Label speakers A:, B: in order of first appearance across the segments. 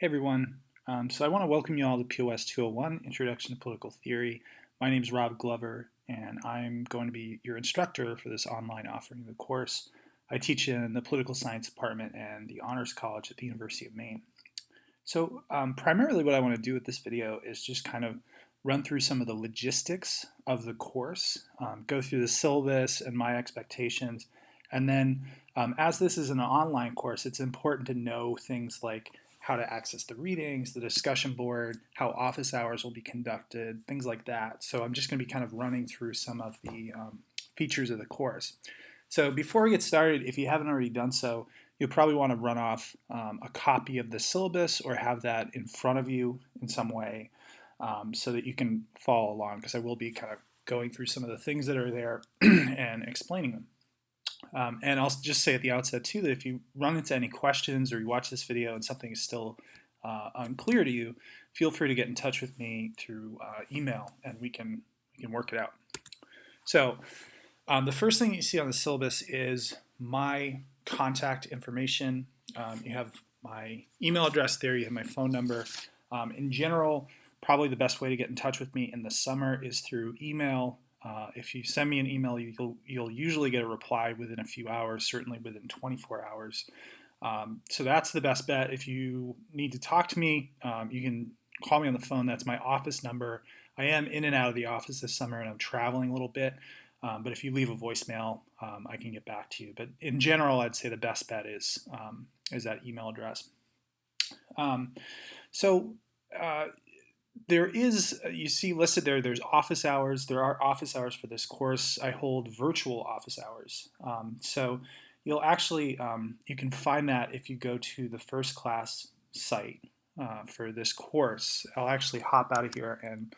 A: Hey everyone. So I want to welcome you all to POS 201, Introduction to Political Theory. My name is Rob Glover, and I'm going to be your instructor for this online offering of the course. I teach in the Political Science Department and the Honors College at the University of Maine. So primarily what I want to do with this video is just kind of run through some of the logistics of the course, go through the syllabus and my expectations, and then as this is an online course, it's important to know things like how to access the readings, the discussion board, how office hours will be conducted, things like that. So I'm just going to be kind of running through some of the features of the course. So before we get started, if you haven't already done so, you'll probably want to run off a copy of the syllabus or have that in front of you in some way so that you can follow along, because I will be kind of going through some of the things that are there and explaining them. And I'll just say at the outset too that if you run into any questions or you watch this video and something is still unclear to you, feel free to get in touch with me through email and we can work it out. So the first thing you see on the syllabus is my contact information. You have my email address there, you have my phone number. In general, probably the best way to get in touch with me in the summer is through email. If you send me an email, you'll usually get a reply within a few hours, certainly within 24 hours. So that's the best bet. If you need to talk to me, you can call me on the phone. That's my office number. I am in and out of the office this summer and I'm traveling a little bit. But if you leave a voicemail, I can get back to you. But in general, I'd say the best bet is that email address. There is, you see listed there, there's office hours. There are office hours for this course. I hold virtual office hours. So you'll actually, you can find that if you go to the first class site for this course. I'll actually hop out of here and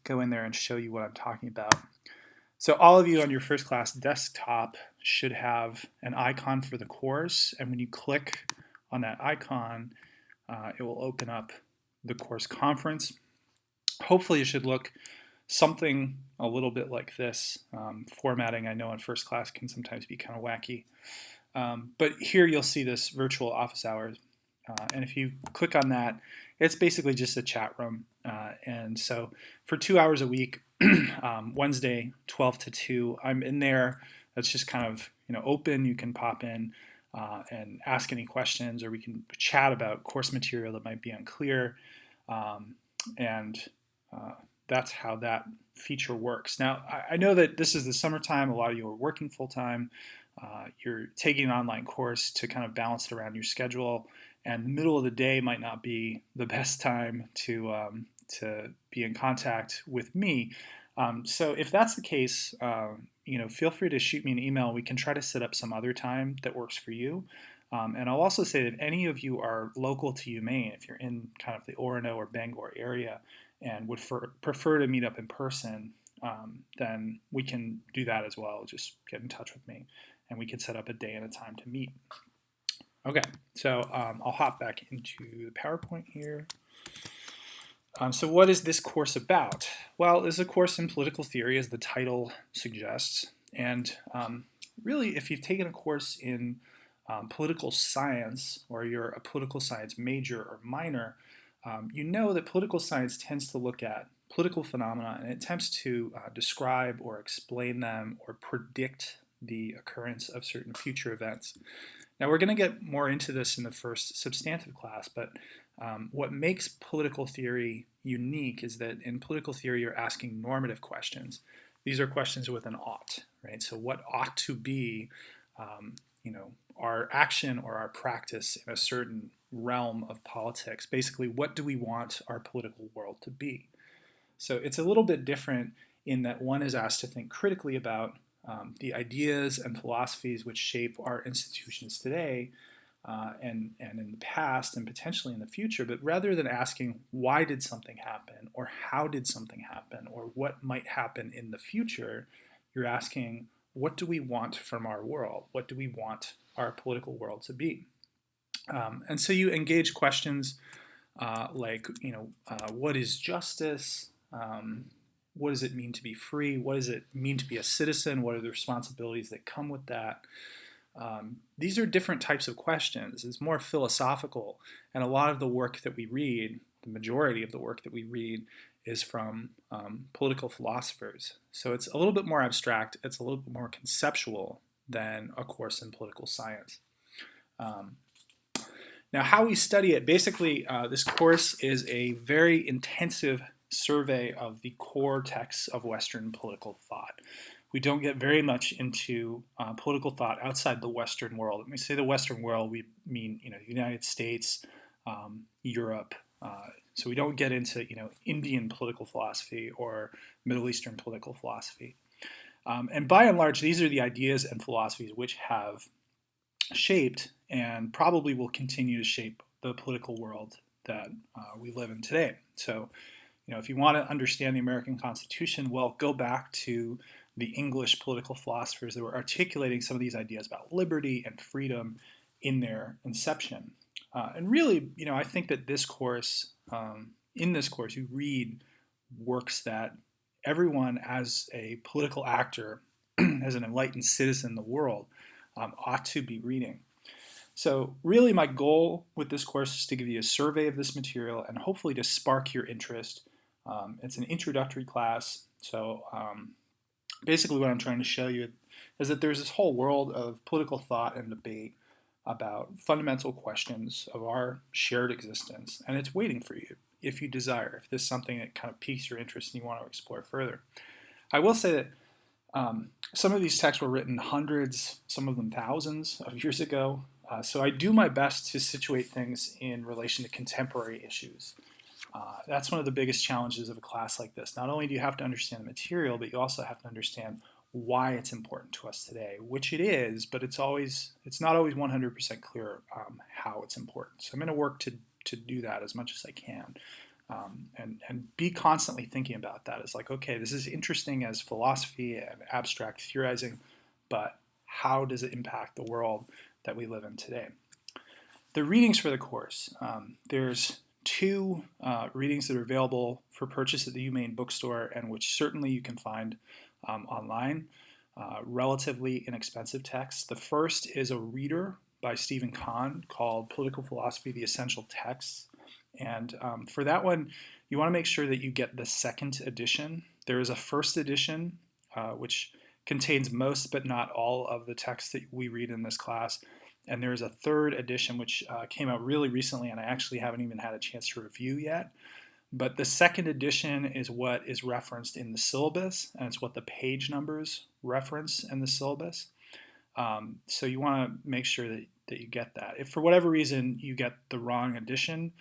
A: go in there and show you what I'm talking about. So all of you on your first class desktop should have an icon for the course, and when you click on that icon, it will open up the course conference. Hopefully it should look something a little bit like this. Formatting, I know in first class can sometimes be kind of wacky. But here you'll see this virtual office hours. And if you click on that, it's basically just a chat room. And so for 2 hours a week, Wednesday, 12 to 2, I'm in there. That's just kind of open. You can pop in and ask any questions, or we can chat about course material that might be unclear. And that's how that feature works. Now, I know that this is the summertime. A lot of you are working full-time. You're taking an online course to kind of balance it around your schedule, and the middle of the day might not be the best time to be in contact with me. So if that's the case, feel free to shoot me an email. We can try to set up some other time that works for you. And I'll also say that if any of you are local to UMaine, if you're in kind of the Orono or Bangor area and would prefer to meet up in person, then we can do that as well. Just get in touch with me and we can set up a day and a time to meet. Okay, so I'll hop back into the PowerPoint here. So what is this course about? Well, this is a course in political theory, as the title suggests. And really, if you've taken a course in political science, or you're a political science major or minor, you know that political science tends to look at political phenomena and it attempts to describe or explain them or predict the occurrence of certain future events. Now we're going to get more into this in the first substantive class, but what makes political theory unique is that in political theory you're asking normative questions. These are questions with an ought, right? So what ought to be, our action or our practice in a certain realm of politics? Basically, what do we want our political world to be? So it's a little bit different in that one is asked to think critically about the ideas and philosophies which shape our institutions today and in the past and potentially in the future, but rather than asking why did something happen or how did something happen or what might happen in the future, you're asking what do we want from our world? What do we want our political world to be? And so you engage questions like, what is justice? What does it mean to be free? What does it mean to be a citizen? What are the responsibilities that come with that? These are different types of questions. It's more philosophical, and a lot of the work that we read, the majority of the work that we read, is from political philosophers. So it's a little bit more abstract, it's a little bit more conceptual than a course in political science. Um, Now, how we study it, basically, this course is a very intensive survey of the core texts of Western political thought. We don't get very much into political thought outside the Western world. When we say the Western world, we mean the United States, Europe. So we don't get into Indian political philosophy or Middle Eastern political philosophy. And by and large, these are the ideas and philosophies which have shaped and probably will continue to shape the political world that we live in today. So, if you want to understand the American Constitution, well, go back to the English political philosophers that were articulating some of these ideas about liberty and freedom in their inception. And really, I think that this course, in this course, you read works that everyone, as a political actor, as an enlightened citizen in the world, ought to be reading. So really my goal with this course is to give you a survey of this material and hopefully to spark your interest. It's an introductory class, so basically what I'm trying to show you is that there's this whole world of political thought and debate about fundamental questions of our shared existence, and it's waiting for you if you desire, if this is something that kind of piques your interest and you want to explore further. I will say that some of these texts were written hundreds, some of them thousands of years ago. So I do my best to situate things in relation to contemporary issues. That's one of the biggest challenges of a class like this. Not only do you have to understand the material, but you also have to understand why it's important to us today, which it is, but it's not always 100% clear how it's important. So I'm going to work to do that as much as I can. And be constantly thinking about that. It's like, okay, this is interesting as philosophy and abstract theorizing, but how does it impact the world that we live in today? The readings for the course. There's two readings that are available for purchase at the UMaine bookstore and which certainly you can find online. Relatively inexpensive texts. The first is a reader by Stephen Kahn called Political Philosophy, the Essential Texts. And for that one, you want to make sure that you get the second edition. There is a first edition, which contains most but not all of the texts that we read in this class. And there's a third edition, which came out really recently, and I actually haven't even had a chance to review yet. But the second edition is what is referenced in the syllabus, and it's what the page numbers reference in the syllabus. So you want to make sure that you get that. If for whatever reason you get the wrong edition,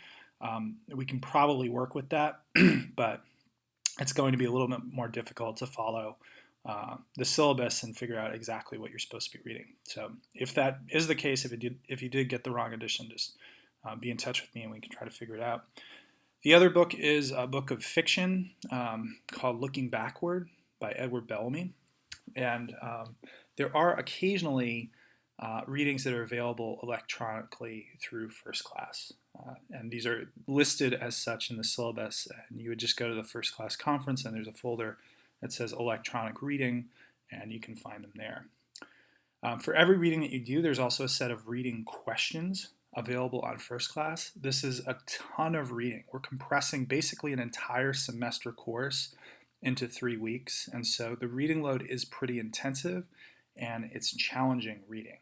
A: we can probably work with that, but it's going to be a little bit more difficult to follow the syllabus and figure out exactly what you're supposed to be reading. So if that is the case, if you did get the wrong edition, just be in touch with me and we can try to figure it out. The other book is a book of fiction called Looking Backward by Edward Bellamy. And there are occasionally readings that are available electronically through First Class. And these are listed as such in the syllabus. And you would just go to the First Class conference and there's a folder that says electronic reading, and you can find them there. For every reading that you do, there's also a set of reading questions available on First Class. This is a ton of reading. We're compressing basically an entire semester course into 3 weeks, and so the reading load is pretty intensive and it's challenging reading,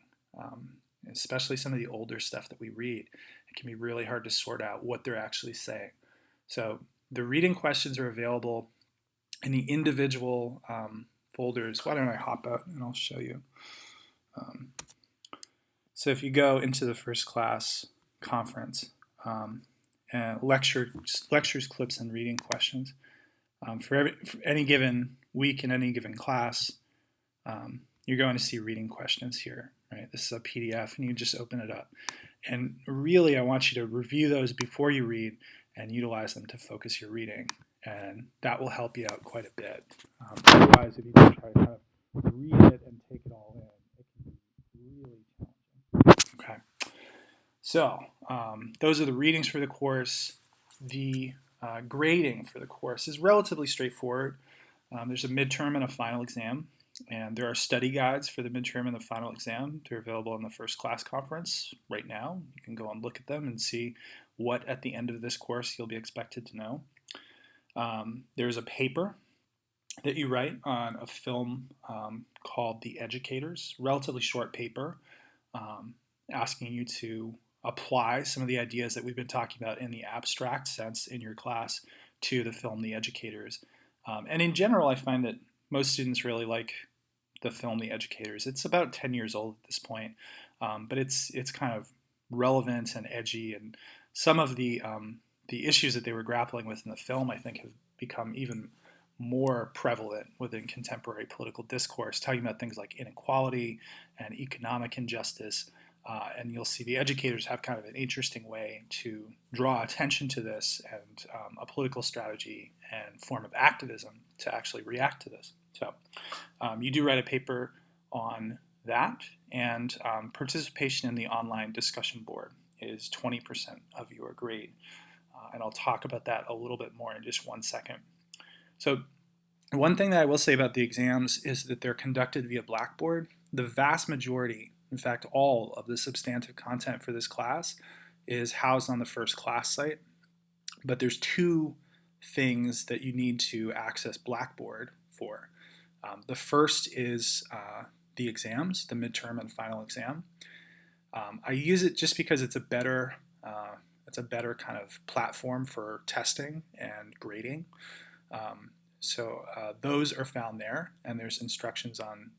A: especially some of the older stuff that we read. It can be really hard to sort out what they're actually saying. So the reading questions are available in the individual folders. Why don't I hop out and I'll show you. So if you go into the First Class conference, and lectures, clips, and reading questions, for any given week in any given class, you're going to see reading questions here, right? This is a PDF, and you just open it up. And really, I want you to review those before you read and utilize them to focus your reading, and that will help you out quite a bit. Otherwise, if you just try to kind of read it and take it all in, it can be really challenging. Okay. So those are the readings for the course. The grading for the course is relatively straightforward. There's a midterm and a final exam. And there are study guides for the midterm and the final exam. They're available in the first class conference right now. You can go and look at them and see what at the end of this course you'll be expected to know. There's a paper that you write on a film called The Educators, relatively short paper, um, asking you to apply some of the ideas that we've been talking about in the abstract sense in your class to the film The Educators. And in general, I find that most students really like the film The Educators. It's about 10 years old at this point, but it's kind of relevant and edgy, and some of the issues that they were grappling with in the film, I think, have become even more prevalent within contemporary political discourse, talking about things like inequality and economic injustice. And you'll see the educators have kind of an interesting way to draw attention to this and a political strategy and form of activism to actually react to this. So you do write a paper on that, and participation in the online discussion board is 20% of your grade. And I'll talk about that a little bit more in just one second. So one thing that I will say about the exams is that they're conducted via Blackboard. The vast majority, in fact, all of the substantive content for this class is housed on the first class site. But there's two things that you need to access Blackboard for. The first is the exams, the midterm and final exam. I use it just because it's a better kind of platform for testing and grading. So those are found there, and there's instructions on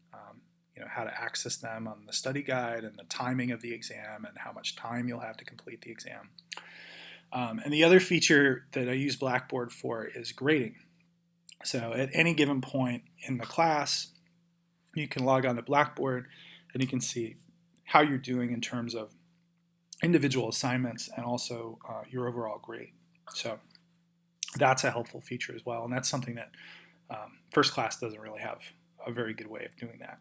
A: how to access them on the study guide and the timing of the exam and how much time you'll have to complete the exam. And the other feature that I use Blackboard for is grading. So at any given point in the class, you can log on to Blackboard and you can see how you're doing in terms of individual assignments and also your overall grade. So that's a helpful feature as well, and that's something that first class doesn't really have a very good way of doing that.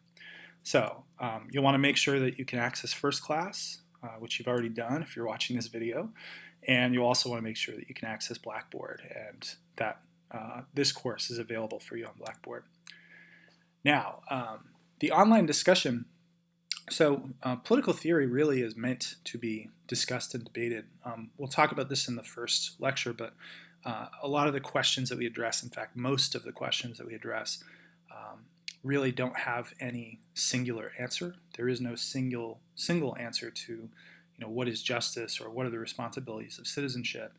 A: So you'll want to make sure that you can access first class, which you've already done if you're watching this video, and you also want to make sure that you can access Blackboard and that this course is available for you on Blackboard. Now, the online discussion. So political theory really is meant to be discussed and debated. We'll talk about this in the first lecture, but a lot of the questions that we address, in fact, most of the questions that we address, really don't have any singular answer. There is no single answer to, what is justice or what are the responsibilities of citizenship.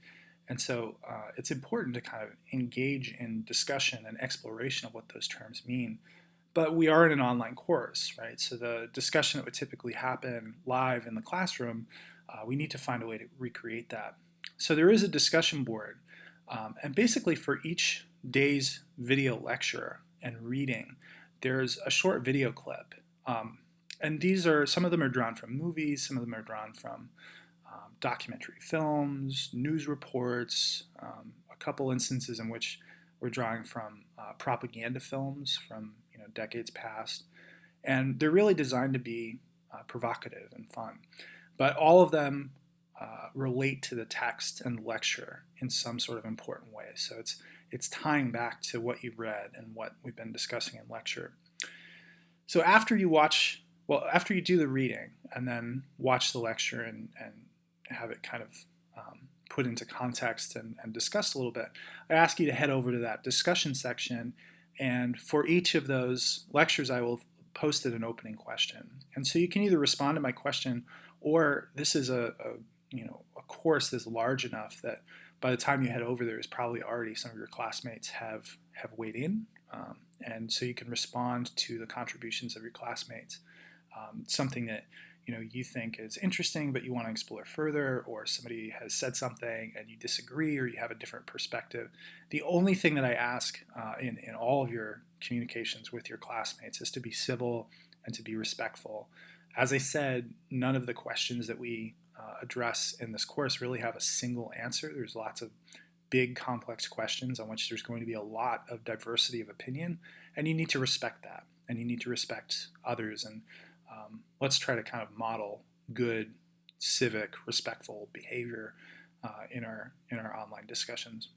A: And so it's important to kind of engage in discussion and exploration of what those terms mean. But we are in an online course, right? So the discussion that would typically happen live in the classroom, we need to find a way to recreate that. So there is a discussion board. And basically for each day's video lecture and reading, there's a short video clip. And some of them are drawn from movies, some of them are drawn from documentary films, news reports, a couple instances in which we're drawing from propaganda films from decades past. And they're really designed to be provocative and fun. But all of them relate to the text and lecture in some sort of important way. So it's tying back to what you've read and what we've been discussing in lecture. So after you do the reading and then watch the lecture and have it kind of put into context and discussed a little bit, I ask you to head over to that discussion section. And for each of those lectures, I will post an opening question. And so you can either respond to my question, or this is a course that's large enough that by the time you head over there is probably already some of your classmates have weighed in. And so you can respond to the contributions of your classmates. Something that you think is interesting but you want to explore further, or somebody has said something and you disagree or you have a different perspective. The only thing that I ask in all of your communications with your classmates is to be civil and to be respectful. As I said, none of the questions that we address in this course really have a single answer. There's lots of big, complex questions on which there's going to be a lot of diversity of opinion, and you need to respect that, and you need to respect others. And let's try to kind of model good, civic, respectful behavior in our online discussions.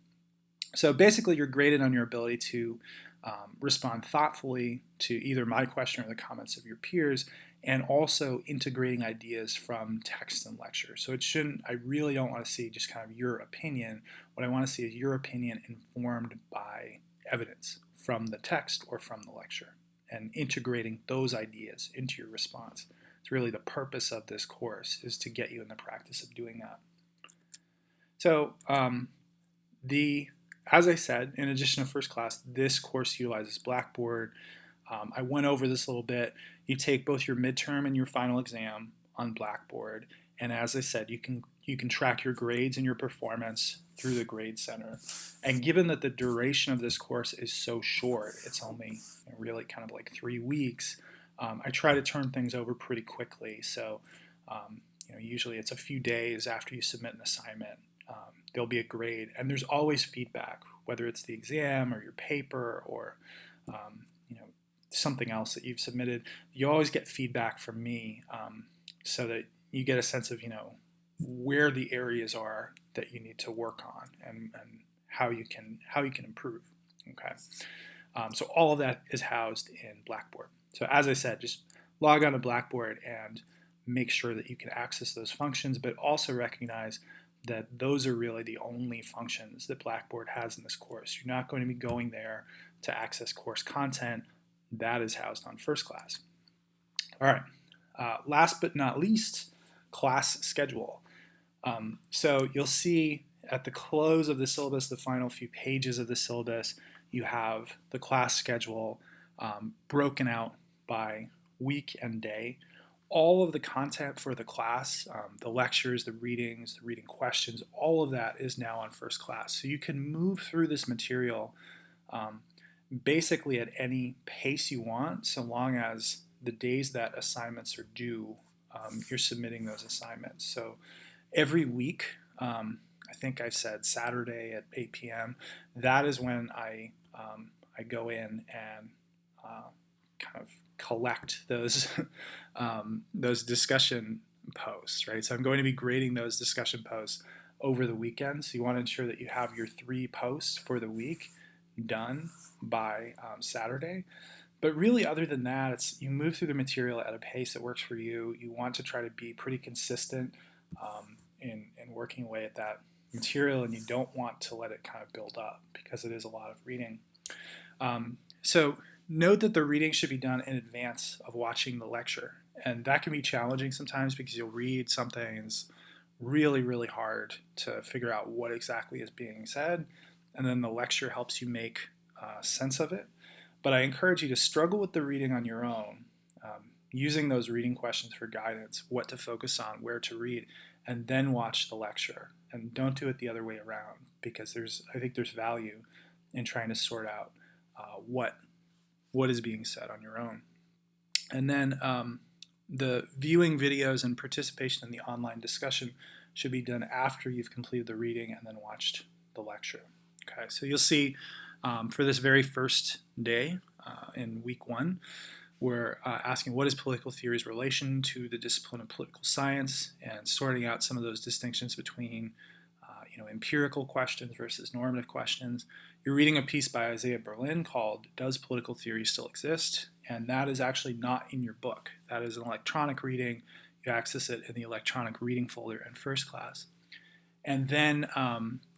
A: So basically, you're graded on your ability to respond thoughtfully to either my question or the comments of your peers, and also integrating ideas from text and lecture. So it shouldn't, I really don't want to see just kind of your opinion. What I want to see is your opinion informed by evidence from the text or from the lecture, and integrating those ideas into your response. It's really the purpose of this course, is to get you in the practice of doing that. So as I said, in addition to first class, this course utilizes Blackboard. I went over this a little bit. You take both your midterm and your final exam on Blackboard, and as I said, you can track your grades and your performance through the Grade Center. And given that the duration of this course is so short, it's only really kind of like 3 weeks, I try to turn things over pretty quickly. So usually it's a few days after you submit an assignment. There'll be a grade, and there's always feedback, whether it's the exam or your paper or something else that you've submitted. You always get feedback from me, so that you get a sense of where the areas are that you need to work on, and how you can improve. Okay, so all of that is housed in Blackboard. So as I said, just log on to Blackboard and make sure that you can access those functions, but also recognize that those are really the only functions that Blackboard has in this course. You're not going to be going there to access course content. That is housed on first class. All right, last but not least, class schedule. So you'll see at the close of the syllabus, the final few pages of the syllabus, you have the class schedule broken out by week and day. All of the content for the class, the lectures, the reading questions, all of that is now on first class. So you can move through this material basically at any pace you want, so long as the days that assignments are due, you're submitting those assignments. So every week, I think I said Saturday at 8 p.m., that is when I go in and kind of collect those those discussion posts, right? So I'm going to be grading those discussion posts over the weekend. So you want to ensure that you have your 3 posts for the week done by Saturday. But really, other than that, it's you move through the material at a pace that works for you. You want to try to be pretty consistent in working away at that material, and you don't want to let it kind of build up because it is a lot of reading. So note that the reading should be done in advance of watching the lecture. And that can be challenging sometimes because you'll read something and it's really, really hard to figure out what exactly is being said. And then the lecture helps you make sense of it. But I encourage you to struggle with the reading on your own, using those reading questions for guidance, what to focus on, where to read, and then watch the lecture. And don't do it the other way around, because I think there's value in trying to sort out what is being said on your own. And then the viewing videos and participation in the online discussion should be done after you've completed the reading and then watched the lecture. Okay, so you'll see for this very first day in week 1, we're asking what is political theory's relation to the discipline of political science, and sorting out some of those distinctions between empirical questions versus normative questions. You're reading a piece by Isaiah Berlin called Does Political Theory Still Exist? And that is actually not in your book. That is an electronic reading. You access it in the electronic reading folder in first class. And then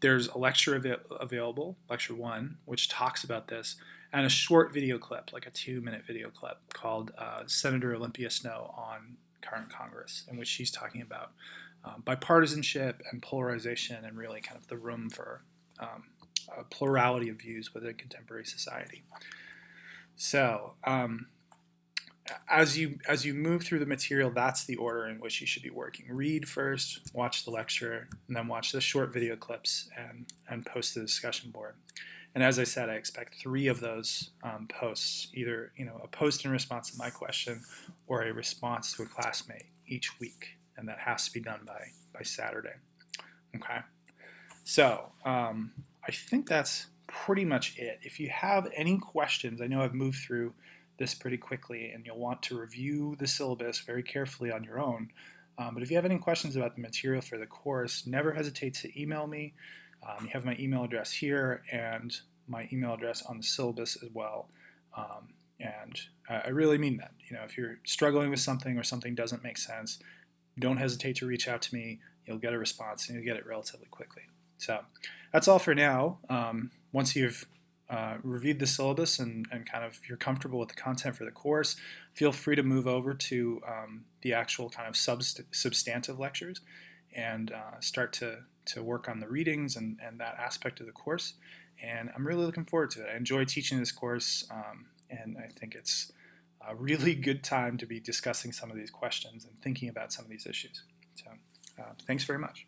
A: there's a lecture available, lecture 1, which talks about this, and a short video clip, like a 2-minute video clip called Senator Olympia Snowe on Current Congress, in which she's talking about bipartisanship and polarization, and really kind of the room for a plurality of views within contemporary society. So as you move through the material, that's the order in which you should be working. Read first, watch the lecture, and then watch the short video clips and post the discussion board. And as I said, I expect 3 of those posts, either a post in response to my question or a response to a classmate each week, and that has to be done by Saturday. Okay, so I think that's pretty much it. If you have any questions, I know I've moved through this pretty quickly, and you'll want to review the syllabus very carefully on your own. But if you have any questions about the material for the course, never hesitate to email me. You have my email address here and my email address on the syllabus as well. And I really mean that. If you're struggling with something or something doesn't make sense, don't hesitate to reach out to me. You'll get a response and you'll get it relatively quickly. So that's all for now. Once you've reviewed the syllabus and kind of you're comfortable with the content for the course, feel free to move over to the actual kind of substantive lectures and start to work on the readings and that aspect of the course. And I'm really looking forward to it. I enjoy teaching this course, and I think it's a really good time to be discussing some of these questions and thinking about some of these issues. So thanks very much.